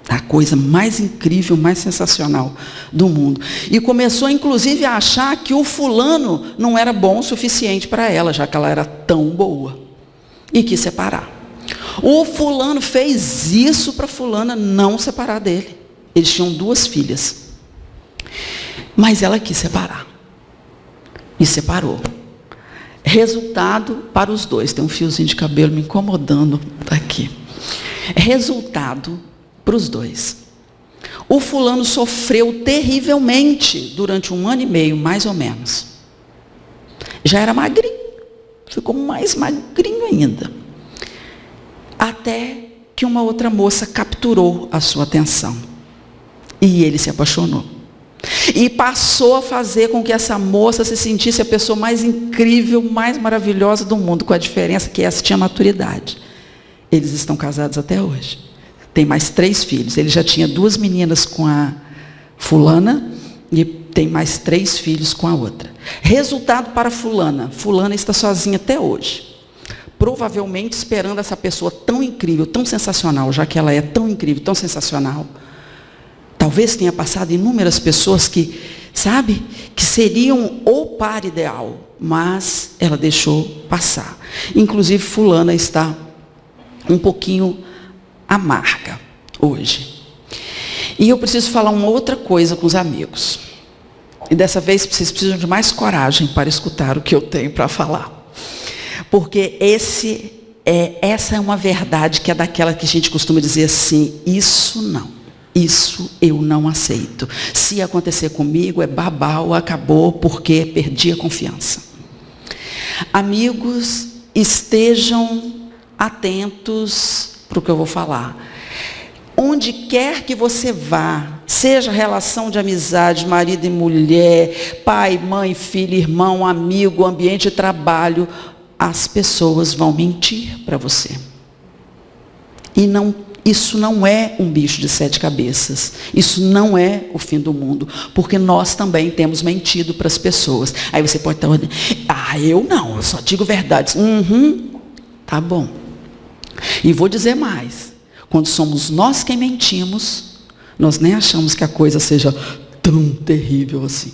a coisa mais incrível, mais sensacional do mundo. E começou, inclusive, a achar que o fulano não era bom o suficiente para ela, já que ela era tão boa. E quis separar. O fulano fez isso para a fulana não separar dele. Eles tinham 2 filhas. Mas ela quis separar. E separou. Resultado para os dois. Tem um fiozinho de cabelo me incomodando daqui. Resultado para os dois. O fulano sofreu terrivelmente durante 1 ano e meio, mais ou menos. Já era magrinho, ficou mais magrinho ainda. Até que uma outra moça capturou a sua atenção. E ele se apaixonou. E passou a fazer com que essa moça se sentisse a pessoa mais incrível, mais maravilhosa do mundo, com a diferença que essa tinha maturidade. Eles estão casados até hoje. Tem mais 3 filhos. Ele já tinha 2 meninas com a fulana e tem mais 3 filhos com a outra. Resultado para a fulana. Fulana está sozinha até hoje. Provavelmente esperando essa pessoa tão incrível, tão sensacional, já que ela é tão incrível, tão sensacional. Talvez tenha passado inúmeras pessoas que, sabe, que seriam o par ideal, mas ela deixou passar. Inclusive, fulana está um pouquinho amarga hoje. E eu preciso falar uma outra coisa com os amigos. E dessa vez vocês precisam de mais coragem para escutar o que eu tenho para falar. Porque essa é uma verdade que é daquela que a gente costuma dizer assim, isso não. Isso eu não aceito. Se acontecer comigo, é babau, acabou, porque perdi a confiança. Amigos, estejam atentos para o que eu vou falar. Onde quer que você vá, seja relação de amizade, marido e mulher, pai, mãe, filho, irmão, amigo, ambiente de trabalho, as pessoas vão mentir para você. E isso não é um bicho de 7 cabeças. Isso não é o fim do mundo. Porque nós também temos mentido para as pessoas. Aí você pode estar olhando, eu não, eu só digo verdades. Tá bom. E vou dizer mais. Quando somos nós quem mentimos, nós nem achamos que a coisa seja tão terrível assim.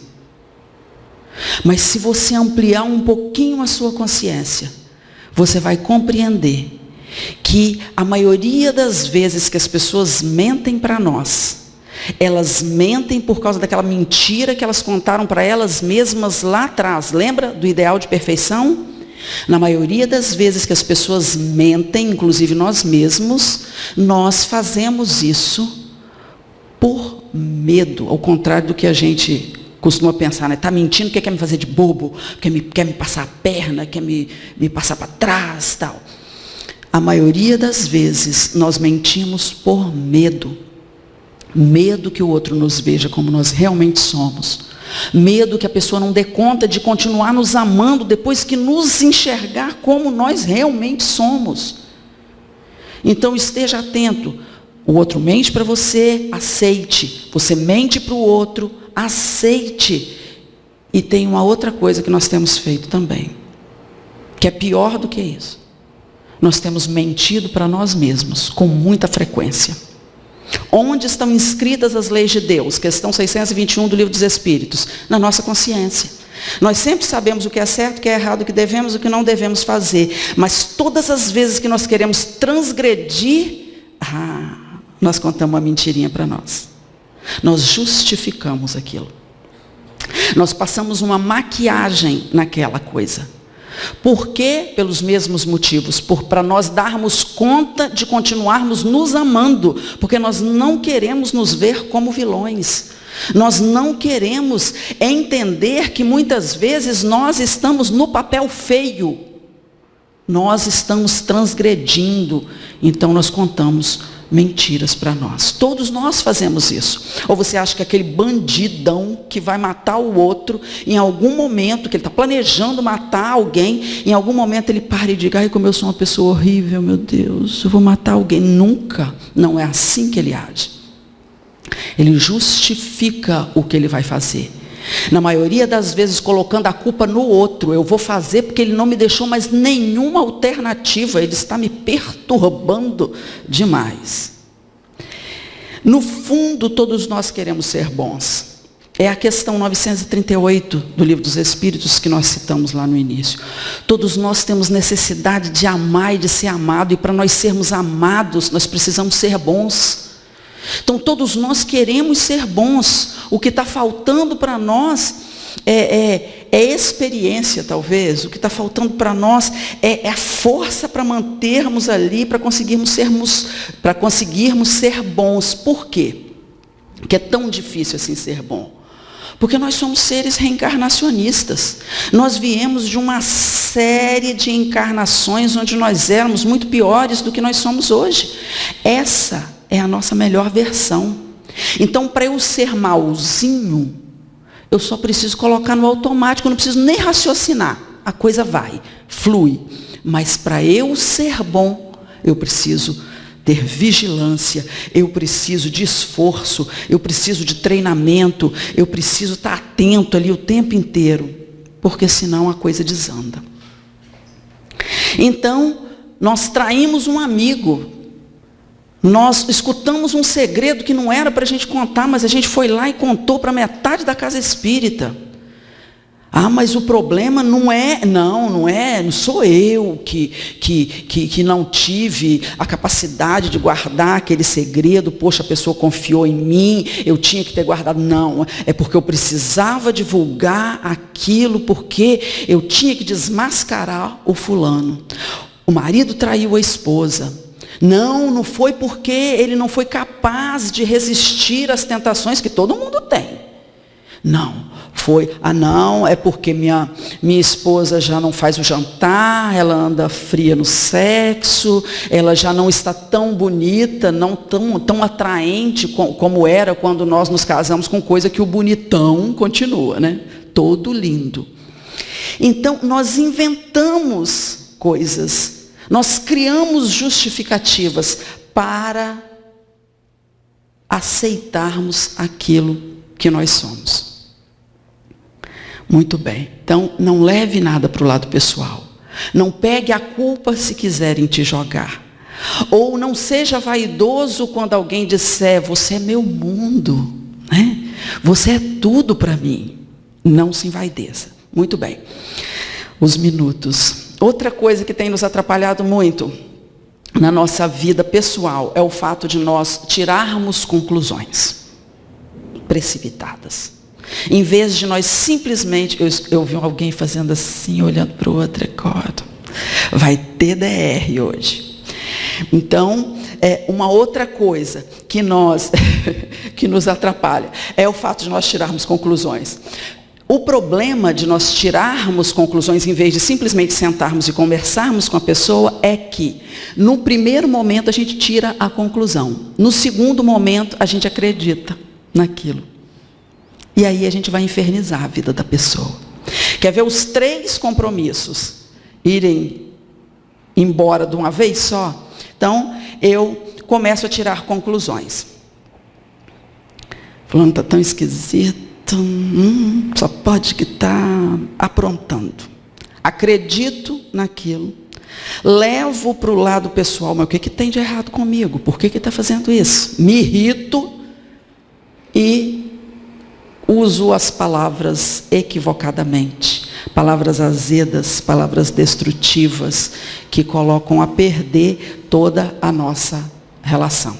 Mas se você ampliar um pouquinho a sua consciência, você vai compreender que a maioria das vezes que as pessoas mentem para nós, elas mentem por causa daquela mentira que elas contaram para elas mesmas lá atrás. Lembra do ideal de perfeição? Na maioria das vezes que as pessoas mentem, inclusive nós mesmos, nós fazemos isso por medo, ao contrário do que a gente costuma pensar, né? Está mentindo porque quer me fazer de bobo, quer me passar a perna, quer me passar para trás, tal. A maioria das vezes nós mentimos por medo. Medo que o outro nos veja como nós realmente somos. Medo que a pessoa não dê conta de continuar nos amando depois que nos enxergar como nós realmente somos. Então esteja atento. O outro mente para você, aceite. Você mente para o outro, aceite. E tem uma outra coisa que nós temos feito também, que é pior do que isso. Nós temos mentido para nós mesmos, com muita frequência. Onde estão inscritas as leis de Deus? Questão 621 do Livro dos Espíritos. Na nossa consciência. Nós sempre sabemos o que é certo, o que é errado, o que devemos, o que não devemos fazer. Mas todas as vezes que nós queremos transgredir, nós contamos uma mentirinha para nós. Nós justificamos aquilo. Nós passamos uma maquiagem naquela coisa. Por quê? Pelos mesmos motivos. Para nós darmos conta de continuarmos nos amando. Porque nós não queremos nos ver como vilões. Nós não queremos entender que muitas vezes nós estamos no papel feio. Nós estamos transgredindo. Então nós contamos mentiras para nós. Todos nós fazemos isso. Ou você acha que aquele bandidão que vai matar o outro, em algum momento, que ele está planejando matar alguém, em algum momento ele para e diga, como eu sou uma pessoa horrível, meu Deus, eu vou matar alguém. Nunca. Não é assim que ele age. Ele justifica o que ele vai fazer. Na maioria das vezes colocando a culpa no outro. Eu vou fazer porque ele não me deixou mais nenhuma alternativa. Ele está me perturbando demais. No fundo, todos nós queremos ser bons. É a questão 938 do Livro dos Espíritos que nós citamos lá no início. Todos nós temos necessidade de amar e de ser amado. E para nós sermos amados, nós precisamos ser bons. Então todos nós queremos ser bons. O que está faltando para nós é experiência, talvez. O que está faltando para nós é a força para mantermos ali, para conseguirmos ser bons. Por quê? Porque é tão difícil assim ser bom. Porque nós somos seres reencarnacionistas. Nós viemos de uma série de encarnações onde nós éramos muito piores do que nós somos hoje. Essa é a nossa melhor versão. Então, para eu ser malzinho, eu só preciso colocar no automático, eu não preciso nem raciocinar. A coisa vai, flui. Mas para eu ser bom, eu preciso ter vigilância, eu preciso de esforço, eu preciso de treinamento, eu preciso estar atento ali o tempo inteiro, porque senão a coisa desanda. Então, nós traímos um amigo, nós escutamos um segredo que não era para a gente contar, mas a gente foi lá e contou para metade da casa espírita. Mas o problema não sou eu que não tive a capacidade de guardar aquele segredo, poxa, a pessoa confiou em mim, eu tinha que ter guardado. Não, é porque eu precisava divulgar aquilo, porque eu tinha que desmascarar o fulano. O marido traiu a esposa. Não foi porque ele não foi capaz de resistir às tentações que todo mundo tem. É porque minha esposa já não faz o jantar, ela anda fria no sexo, ela já não está tão bonita, não tão atraente como era quando nós nos casamos, com coisa que o bonitão continua, né? Todo lindo. Então, nós inventamos coisas, nós criamos justificativas para aceitarmos aquilo que nós somos. Muito bem. Então, não leve nada para o lado pessoal. Não pegue a culpa se quiserem te jogar. Ou não seja vaidoso quando alguém disser, você é meu mundo, né? Você é tudo para mim. Não se envaideça. Muito bem. Os minutos. Outra coisa que tem nos atrapalhado muito na nossa vida pessoal é o fato de nós tirarmos conclusões precipitadas. Em vez de nós simplesmente, eu vi alguém fazendo assim, olhando para o outro, vai ter DR hoje. Então, uma outra coisa que nos atrapalha é o fato de nós tirarmos conclusões. O problema de nós tirarmos conclusões em vez de simplesmente sentarmos e conversarmos com a pessoa é que, no primeiro momento, a gente tira a conclusão. No segundo momento, a gente acredita naquilo. E aí a gente vai infernizar a vida da pessoa. Quer ver os 3 compromissos irem embora de uma vez só? Então, eu começo a tirar conclusões. Fulano está tão esquisito, só pode que está aprontando. Acredito naquilo. Levo para o lado pessoal, mas o que tem de errado comigo? Por que está fazendo isso? Me irrito e uso as palavras equivocadamente, palavras azedas, palavras destrutivas, que colocam a perder toda a nossa relação.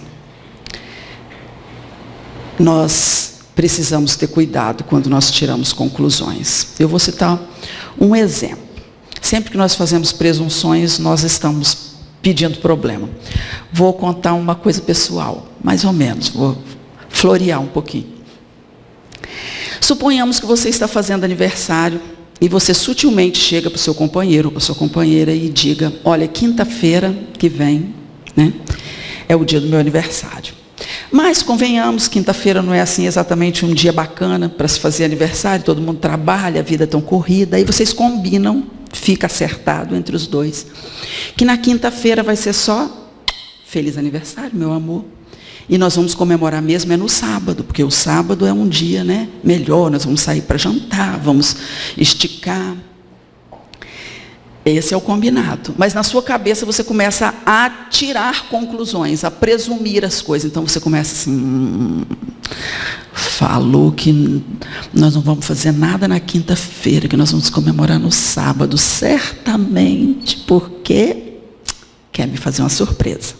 Nós precisamos ter cuidado quando nós tiramos conclusões. Eu vou citar um exemplo. Sempre que nós fazemos presunções, nós estamos pedindo problema. Vou contar uma coisa pessoal, mais ou menos, vou florear um pouquinho. Suponhamos que você está fazendo aniversário e você sutilmente chega para o seu companheiro ou para a sua companheira e diga, olha, quinta-feira que vem, né, é o dia do meu aniversário. Mas, convenhamos, quinta-feira não é assim exatamente um dia bacana para se fazer aniversário, todo mundo trabalha, a vida é tão corrida, aí vocês combinam, fica acertado entre os dois, que na quinta-feira vai ser só feliz aniversário, meu amor. E nós vamos comemorar mesmo no sábado, porque o sábado é um dia, né, melhor, nós vamos sair para jantar, vamos esticar. Esse é o combinado. Mas na sua cabeça você começa a tirar conclusões, a presumir as coisas. Então você começa assim, falou que nós não vamos fazer nada na quinta-feira, que nós vamos comemorar no sábado, certamente, porque quer me fazer uma surpresa.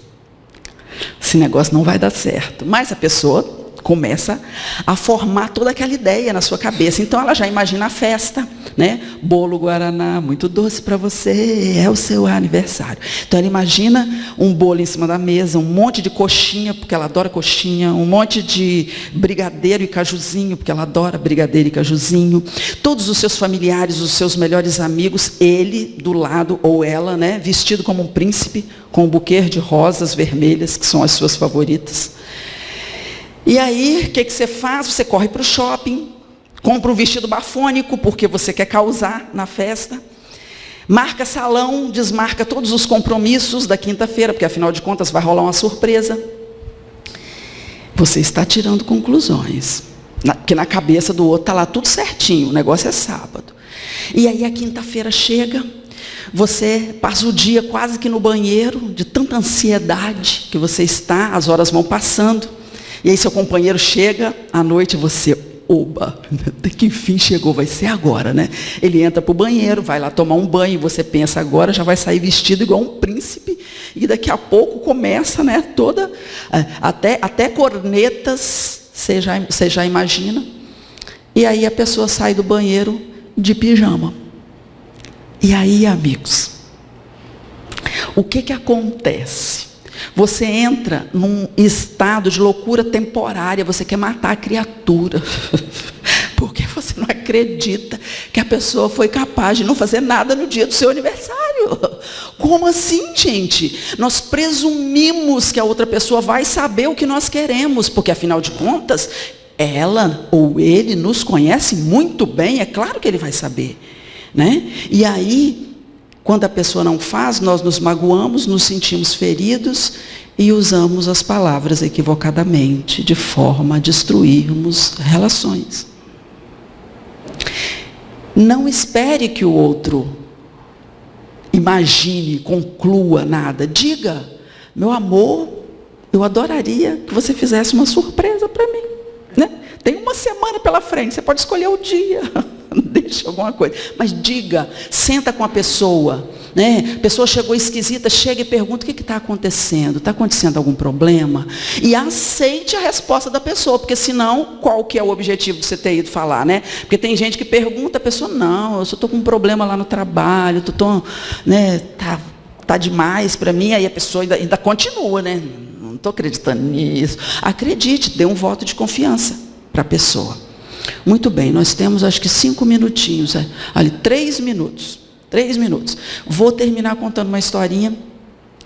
Esse negócio não vai dar certo. Mas a pessoa começa a formar toda aquela ideia na sua cabeça. Então ela já imagina a festa, né? Bolo guaraná, muito doce para você, é o seu aniversário. Então ela imagina um bolo em cima da mesa, um monte de coxinha, porque ela adora coxinha, um monte de brigadeiro e cajuzinho, porque ela adora brigadeiro e cajuzinho. Todos os seus familiares, os seus melhores amigos, ele do lado, ou ela, né? Vestido como um príncipe, com um buquê de rosas vermelhas, que são as suas favoritas. E aí, o que você faz? Você corre para o shopping, compra um vestido bafônico, porque você quer causar na festa. Marca salão, desmarca todos os compromissos da quinta-feira, porque afinal de contas vai rolar uma surpresa. Você está tirando conclusões. Porque na cabeça do outro está lá tudo certinho, o negócio é sábado. E aí a quinta-feira chega, você passa o dia quase que no banheiro, de tanta ansiedade que você está, as horas vão passando. E aí seu companheiro chega, à noite você, oba, até que enfim chegou, vai ser agora, né? Ele entra para o banheiro, vai lá tomar um banho, você pensa agora, já vai sair vestido igual um príncipe, e daqui a pouco começa, né, toda, até cornetas, você já imagina. E aí a pessoa sai do banheiro de pijama. E aí, amigos, o que acontece? Você entra num estado de loucura temporária, você quer matar a criatura, porque você não acredita que a pessoa foi capaz de não fazer nada no dia do seu aniversário. Como assim, gente? Nós presumimos que a outra pessoa vai saber o que nós queremos, porque afinal de contas, ela ou ele nos conhece muito bem, é claro que ele vai saber, né? E aí, quando a pessoa não faz, nós nos magoamos, nos sentimos feridos e usamos as palavras equivocadamente, de forma a destruirmos relações. Não espere que o outro imagine, conclua nada. Diga, meu amor, eu adoraria que você fizesse uma surpresa para mim, né? Tem uma semana pela frente, você pode escolher o dia. Deixa alguma coisa, mas diga, senta com a pessoa, né? A pessoa chegou esquisita, chega e pergunta: o que está acontecendo? Está acontecendo algum problema? E aceite a resposta da pessoa, porque senão, qual que é o objetivo de você ter ido falar, né? Porque tem gente que pergunta, a pessoa: não, eu só estou com um problema lá no trabalho, né, tá demais para mim, aí a pessoa ainda continua, né? Não estou acreditando nisso. Acredite, dê um voto de confiança para a pessoa. Muito bem, nós temos acho que 5 minutinhos, ali 3 minutos. Vou terminar contando uma historinha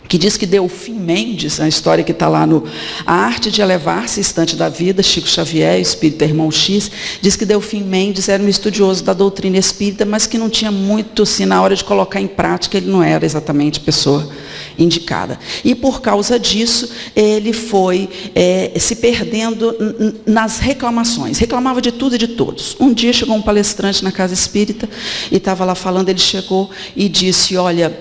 que diz que Delfim Mendes, a história que está lá no A Arte de Elevar-se, Estante da Vida, Chico Xavier, Espírita Irmão X, diz que Delfim Mendes era um estudioso da doutrina espírita, mas que não tinha muito, assim, na hora de colocar em prática, ele não era exatamente a pessoa indicada. E por causa disso, ele foi se perdendo nas reclamações. Reclamava de tudo e de todos. Um dia chegou um palestrante na casa espírita e estava lá falando, ele chegou e disse: olha,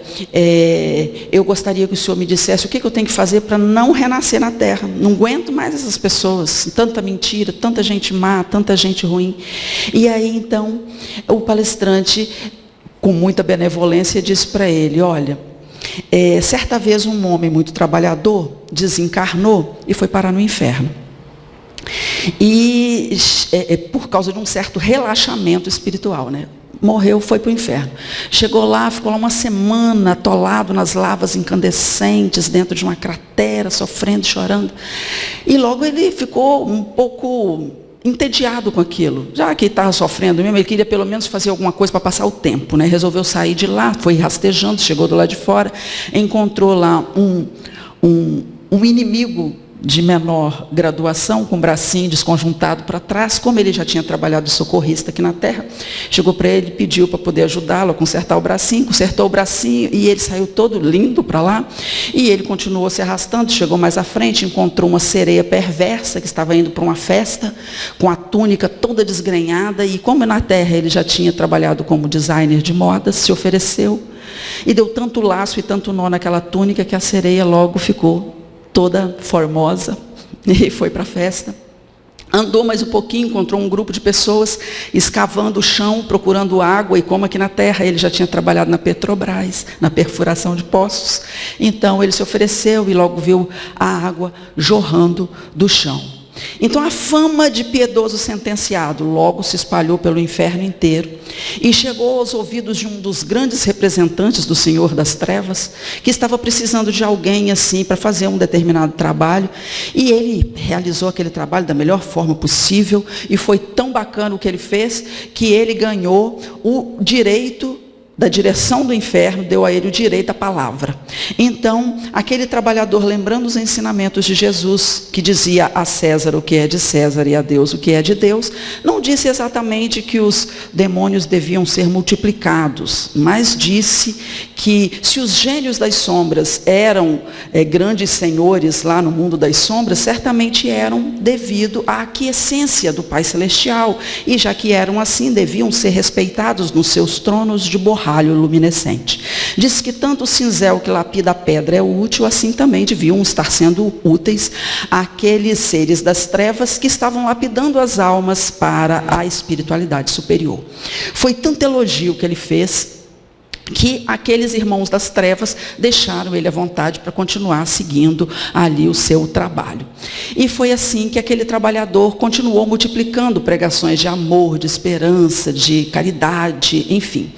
eu gostaria que o senhor me dissesse o que eu tenho que fazer para não renascer na Terra. Não aguento mais essas pessoas, tanta mentira, tanta gente má, tanta gente ruim. E aí, então, o palestrante, com muita benevolência, disse para ele: olha, certa vez um homem muito trabalhador desencarnou e foi parar no inferno. E por causa de um certo relaxamento espiritual, né? Morreu, foi para o inferno. Chegou lá, ficou lá uma semana atolado nas lavas incandescentes, dentro de uma cratera, sofrendo, chorando. E logo ele ficou um pouco entediado com aquilo. Já que estava sofrendo mesmo, ele queria pelo menos fazer alguma coisa para passar o tempo, né? Resolveu sair de lá, foi rastejando, chegou do lado de fora, encontrou lá um inimigo de menor graduação, com o bracinho desconjuntado para trás. Como ele já tinha trabalhado de socorrista aqui na Terra, chegou para ele, pediu para poder ajudá-lo a consertar o bracinho, consertou o bracinho e ele saiu todo lindo para lá. E ele continuou se arrastando, chegou mais à frente, encontrou uma sereia perversa que estava indo para uma festa, com a túnica toda desgrenhada, e como na Terra ele já tinha trabalhado como designer de modas, se ofereceu e deu tanto laço e tanto nó naquela túnica que a sereia logo ficou toda formosa, e foi para a festa. Andou mais um pouquinho, encontrou um grupo de pessoas escavando o chão, procurando água, e como aqui na Terra ele já tinha trabalhado na Petrobras, na perfuração de poços, então ele se ofereceu e logo viu a água jorrando do chão. Então a fama de piedoso sentenciado logo se espalhou pelo inferno inteiro e chegou aos ouvidos de um dos grandes representantes do Senhor das Trevas, que estava precisando de alguém assim para fazer um determinado trabalho, e ele realizou aquele trabalho da melhor forma possível, e foi tão bacana o que ele fez, que ele ganhou o direito da direção do inferno, deu a ele o direito à palavra. Então, aquele trabalhador, lembrando os ensinamentos de Jesus, que dizia a César o que é de César e a Deus o que é de Deus, não disse exatamente que os demônios deviam ser multiplicados, mas disse que se os gênios das sombras eram grandes senhores lá no mundo das sombras, certamente eram devido à aquiescência do Pai Celestial, e já que eram assim, deviam ser respeitados nos seus tronos de borralho luminescente. Diz que tanto o cinzel que lapida a pedra é útil, assim também deviam estar sendo úteis aqueles seres das trevas que estavam lapidando as almas para a espiritualidade superior. Foi tanto elogio que ele fez, que aqueles irmãos das trevas deixaram ele à vontade para continuar seguindo ali o seu trabalho. E foi assim que aquele trabalhador continuou multiplicando pregações de amor, de esperança, de caridade, enfim.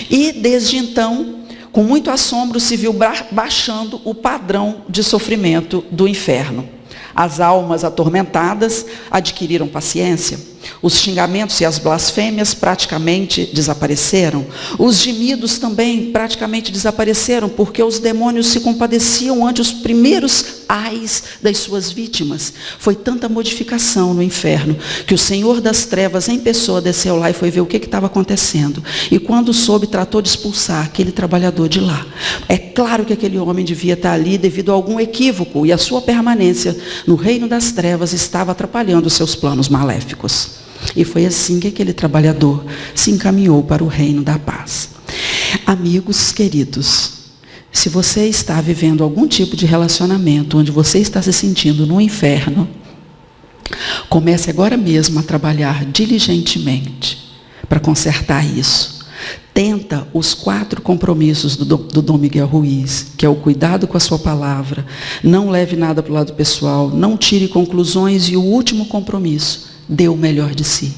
E desde então, com muito assombro, se viu baixando o padrão de sofrimento do inferno. As almas atormentadas adquiriram paciência. Os xingamentos e as blasfêmias praticamente desapareceram. Os gemidos também praticamente desapareceram, porque os demônios se compadeciam ante os primeiros ais das suas vítimas. Foi tanta modificação no inferno, que o Senhor das Trevas em pessoa desceu lá e foi ver o que estava acontecendo. E quando soube, tratou de expulsar aquele trabalhador de lá. É claro que aquele homem devia estar ali devido a algum equívoco, e a sua permanência no reino das trevas estava atrapalhando os seus planos maléficos. E foi assim que aquele trabalhador se encaminhou para o reino da paz. Amigos queridos, se você está vivendo algum tipo de relacionamento onde você está se sentindo no inferno, comece agora mesmo a trabalhar diligentemente para consertar isso. Tenta os 4 compromissos do Dom Miguel Ruiz, que é o cuidado com a sua palavra, não leve nada para o lado pessoal, não tire conclusões, e o último compromisso: dê o melhor de si.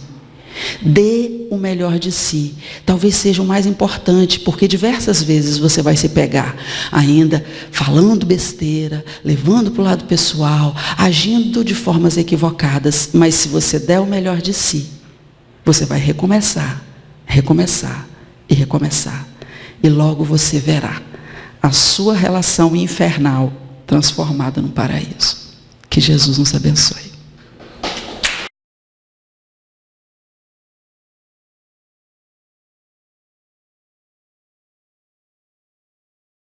Dê o melhor de si. Talvez seja o mais importante, porque diversas vezes você vai se pegar ainda falando besteira, levando para o lado pessoal, agindo de formas equivocadas. Mas se você der o melhor de si, você vai recomeçar, recomeçar e recomeçar. E logo você verá a sua relação infernal transformada num paraíso. Que Jesus nos abençoe.